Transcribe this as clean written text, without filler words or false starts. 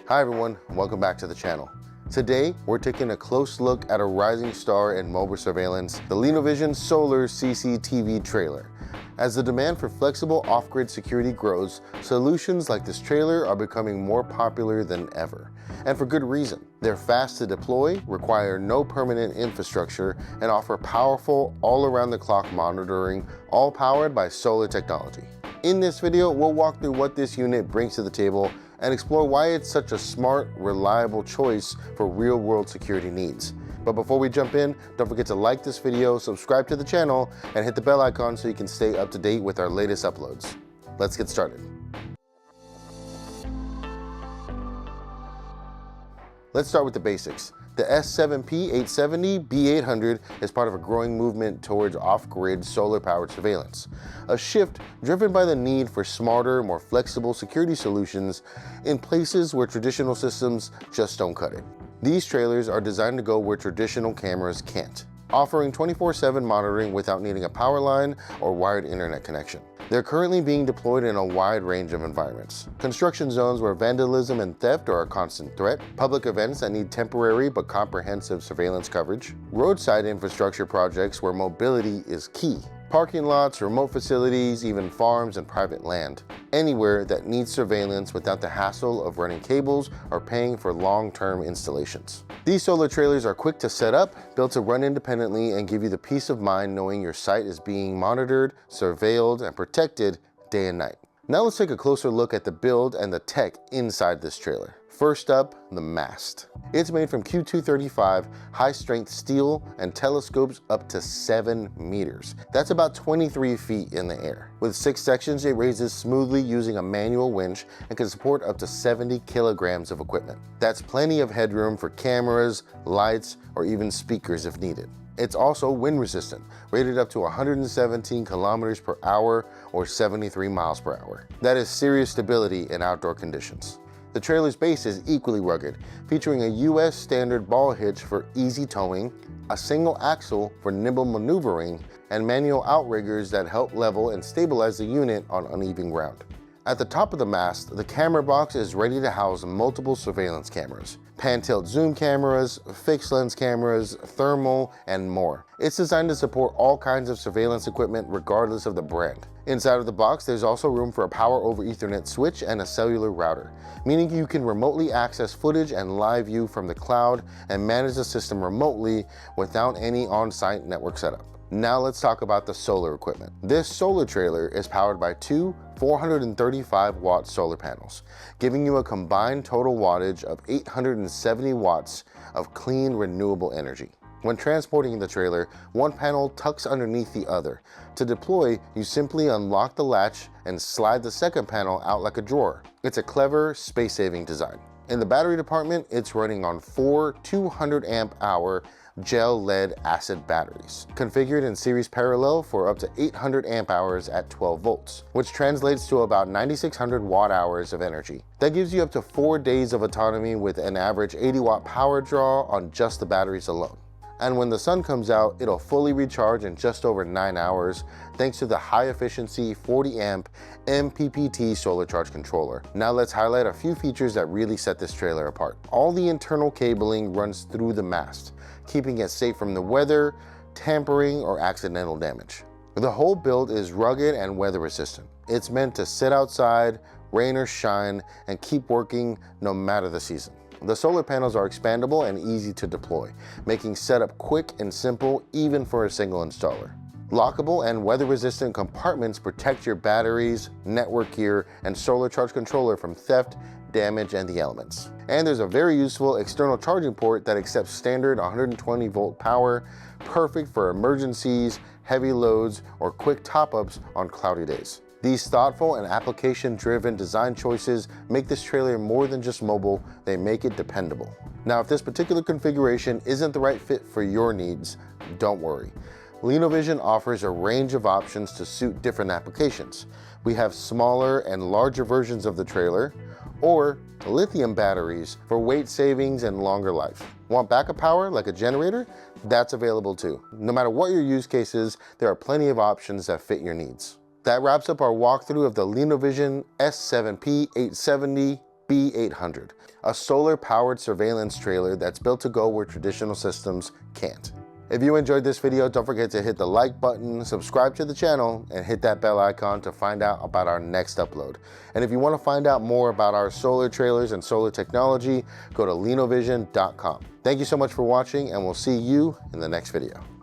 Hi everyone, and welcome back to the channel. Today, we're taking a close look at a rising star in mobile surveillance, the Linovision Solar CCTV trailer. As the demand for flexible off-grid security grows, solutions like this trailer are becoming more popular than ever. And for good reason. They're fast to deploy, require no permanent infrastructure, and offer powerful, all-around-the-clock monitoring, all powered by solar technology. In this video, we'll walk through what this unit brings to the table and explore why it's such a smart, reliable choice for real-world security needs. But before we jump in, don't forget to like this video, subscribe to the channel, and hit the bell icon so you can stay up to date with our latest uploads. Let's get started. Let's start with the basics. The S7P870B800 is part of a growing movement towards off-grid solar-powered surveillance, a shift driven by the need for smarter, more flexible security solutions in places where traditional systems just don't cut it. These trailers are designed to go where traditional cameras can't, offering 24/7 monitoring without needing a power line or wired internet connection. They're currently being deployed in a wide range of environments. Construction zones where vandalism and theft are a constant threat, public events that need temporary but comprehensive surveillance coverage, roadside infrastructure projects where mobility is key, parking lots, remote facilities, even farms and private land. Anywhere that needs surveillance without the hassle of running cables or paying for long-term installations. These solar trailers are quick to set up, built to run independently, and give you the peace of mind knowing your site is being monitored, surveilled, and protected day and night. Now let's take a closer look at the build and the tech inside this trailer. First up, the mast. It's made from Q235 high-strength steel and telescopes up to 7 meters. That's about 23 feet in the air. With 6 sections, it raises smoothly using a manual winch and can support up to 70 kilograms of equipment. That's plenty of headroom for cameras, lights, or even speakers if needed. It's also wind resistant, rated up to 117 kilometers per hour or 73 miles per hour. That is serious stability in outdoor conditions. The trailer's base is equally rugged, featuring a US standard ball hitch for easy towing, a single axle for nimble maneuvering, and manual outriggers that help level and stabilize the unit on uneven ground. At the top of the mast, the camera box is ready to house multiple surveillance cameras, pan-tilt zoom cameras, fixed lens cameras, thermal, and more. It's designed to support all kinds of surveillance equipment regardless of the brand. Inside of the box, there's also room for a power over Ethernet switch and a cellular router, meaning you can remotely access footage and live view from the cloud and manage the system remotely without any on-site network setup. Now let's talk about the solar equipment. This solar trailer is powered by two 435-watt solar panels, giving you a combined total wattage of 870 watts of clean, renewable energy. When transporting the trailer, one panel tucks underneath the other. To deploy, you simply unlock the latch and slide the second panel out like a drawer. It's a clever, space-saving design. In the battery department, it's running on 4 200-amp-hour gel lead acid batteries, configured in series parallel for up to 800 amp hours at 12 volts, which translates to about 9,600 watt hours of energy. That gives you up to 4 days of autonomy with an average 80-watt power draw on just the batteries alone. And when the sun comes out, it'll fully recharge in just over 9 hours thanks to the high-efficiency 40-amp MPPT solar charge controller. Now let's highlight a few features that really set this trailer apart. All the internal cabling runs through the mast, keeping it safe from the weather, tampering, or accidental damage. The whole build is rugged and weather resistant. It's meant to sit outside, rain or shine, and keep working no matter the season. The solar panels are expandable and easy to deploy, making setup quick and simple even for a single installer. Lockable and weather-resistant compartments protect your batteries, network gear, and solar charge controller from theft, damage, and the elements. And there's a very useful external charging port that accepts standard 120-volt power, perfect for emergencies, heavy loads, or quick top-ups on cloudy days. These thoughtful and application-driven design choices make this trailer more than just mobile, they make it dependable. Now, if this particular configuration isn't the right fit for your needs, don't worry. Linovision offers a range of options to suit different applications. We have smaller and larger versions of the trailer, or lithium batteries for weight savings and longer life. Want backup power like a generator? That's available too. No matter what your use case is, there are plenty of options that fit your needs. That wraps up our walkthrough of the Linovision S7P870 S7P870B800, a solar-powered surveillance trailer that's built to go where traditional systems can't. If you enjoyed this video, don't forget to hit the like button, subscribe to the channel, and hit that bell icon to find out about our next upload. And if you want to find out more about our solar trailers and solar technology, go to Linovision.com. Thank you so much for watching, and we'll see you in the next video.